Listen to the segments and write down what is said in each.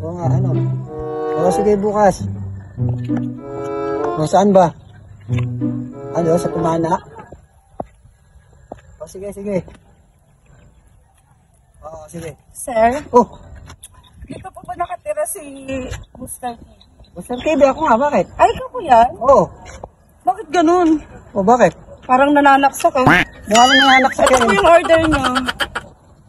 Oo nga, ano? O, sige, bukas. O, saan ba? Ano, sa Tumana? O, sige, sige. Oo, sige. Sir, Oh, dito po ba nakatira si Mr. K? Mr. KB, ako nga, bakit? Ay, ikaw po yan? Oo. Bakit ganun? O, bakit? Parang nananaksak eh. Mukha na nanganak sa Ito po akin. yung order niya.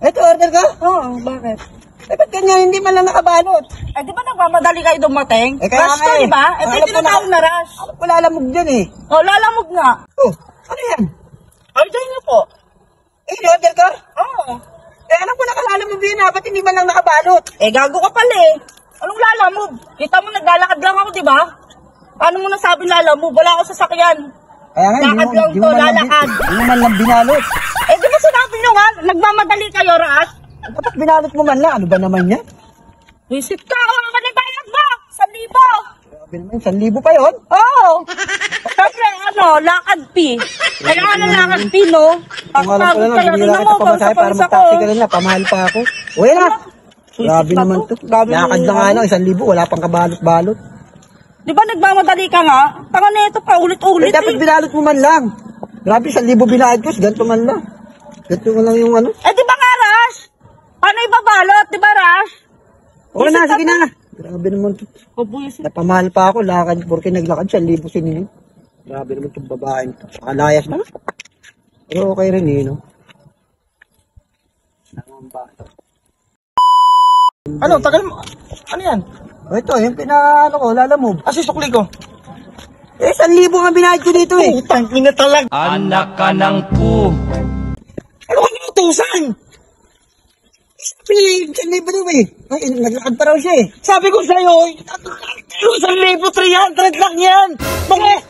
Ito, order ka? Oo, bakit? Eh, ba't ganyan? Hindi man lang nakabalot. Eh, di ba nagmamadali kayo dumating? Eh, kaya Rush nga to, eh. di ba? Ito Alam yung ko na- tinatawag na rush. Wala lamog dyan eh. O, lalamog nga. Oh, ano yan? Order niyo po. Eh, order ka? Oo. Eh, alam ko nakalalamog din ha. Ba't hindi man lang nakabalot? Eh, gago ka pala eh. Anong lalamog? Kita mo naglalakad lang ako, di ba? Paano mo nasabing lalamog? Wala ako sa sakyan. Kaya nga, Lakad lang di to, mo man lang lalakad. Di mo man lang binalot. Eh, di ba sinabi nyo nga, nagmamadali kayo, Rush? Dapat binalot mo man lang. Ano ba naman yan? Visit ka, wala ka na bayad mo! 1,000! Grabe naman, 1,000 pa yun? Oo! Siyempre, ano, lakad P. Kailangan na lakad P, no? Kung alam ko Pagpagod na kayo, lang, binira ano kita mo, pamasahe para pagsapalis ako. mag-tactical na. Pamahal pa ako. Uy na! Grabe na naman to. to. Grabe Lakad mo na nga yun. lang, 1,000. Wala pang kabalot-balot. Di ba nagmamadali ka nga? Tanga na ito pa, Eh, ulit-ulit dapat eh. binalot mo man lang. Grabe, 1,000 binayad ko. Ganito man lang. Ganito man lang yung ano. Eh, di ba nga, Rush? Paano ibabalot, di ba, Rush? Oo na, sige na. Grabe naman to. Pabuisit. Napamahal pa ako, lakad. Porque naglakad 1,000 siningin. Grabe naman itong babaeng to. Nakalayas na. Pero okay rin eh, no? Namang bata. Ano, tagal mo. Ano yan? O ito, yung ano ko, lalamove. Asi sukli ko. Eh, 1,000 nga binayad ko dito eh. Utang ina talaga. Anak ka ng pu. Ano ka nautusan? Sabi, 1,000 daw eh. Ay, naglakad pa raw siya eh. Sabi ko sa'yo, 1,300 lang yan. Bakit?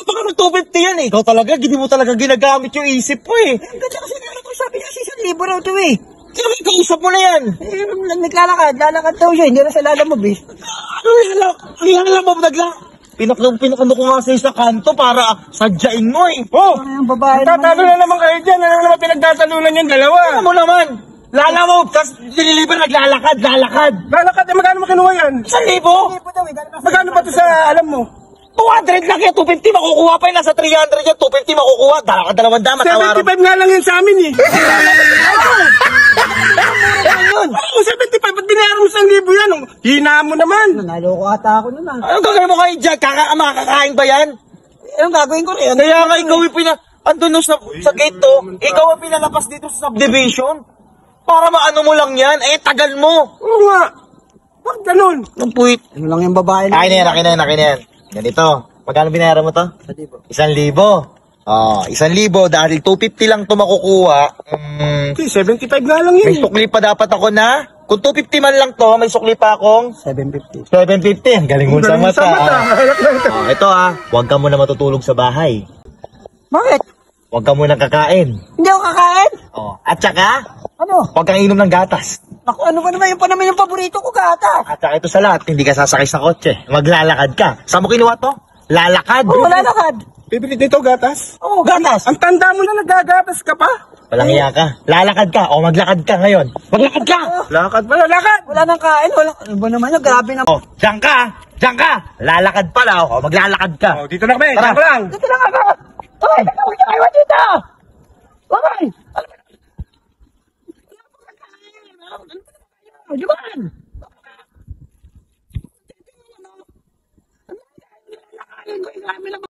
Baka mag 250 yan eh. Ikaw talaga, hindi mo talaga ginagamit yung isip mo eh. Ang ganda kasi nga ko, sabi niya 1,000 raw to eh. Sino may kausap mo na yan? Eh, lalakad daw siya, hindi na sa lalamove eh. Ano mo nagla? Pinakano ko nga sa kanto para sadyain mo eh. Oh! Ay, ang babae Tatalo naman. na naman kayo dyan. Ano naman pinagtatalunan yung dalawa? Ano mo naman? Lala mo, tapos nililiber naglalakad. Lalakad, eh magkano mo kinuha yan? 1,000? 1,000 daw eh. Magkano ba ito sa alam mo? 200 lang yan, 250 makukuha pa yun. Nasa 300 yan, 250 makukuha. Dalakad 200, matawaran. 75 nga lang yun sa amin eh. Yun. Ano 75? Ba't binayaran mo 1,000 yan? Hina mo naman. Nanalo ko ata ako nun ah. Anong gagawin mo kayo dyan? Makakakain ba yan? Anong gagawin ko rin? Kaya nga ikaw yung andun sa gate to, ikaw ang pinalapas dito sa subdivision. Para maano mo lang yan, eh tagal mo. Oo nga. Bakit ganun? Ang puwit. Ano lang yung babae na. Akin na yan. Ganito. Magkano binayaran mo to? 1,000. Oh, 1,000 dahil 250 lang to makukuha. Okay, 75 nga lang May yun. sukli pa dapat ako na. Kung 250 man lang to, may sukli pa akong 750. 750. Ang galing mo sa Galing mata. sa mata. Oh, ito huwag ka muna matutulog sa bahay. Bakit? Huwag ka muna kakain. Hindi ako kakain? Oh, at saka, Ano? huwag kang inom ng gatas. Ako, ano ba naman yung pa naman yung paborito ko, gata? At saka ito sa lahat, hindi ka sasakay sa kotse. Maglalakad ka. Saan mo kinuha to? Lalakad. Oo, lalakad. Bibili dito gatas. Oo, gatas. Ang tanda mo na nagagatas ka pa. Walang iya ka. Lalakad ka. O maglakad ka ngayon. Maglakad ka! Lakad ba? Lakad. Wala nang kain, wala. Ano ba naman yun? Grabe na. O, diyan ka! Diyan ka! Lalakad pala. O, maglalakad ka. Oh, dito na kami. Tara. Diyan ka lang. Dito lang ako. Hoy, tawag na kayo dito. Hoy. Juman. Ano?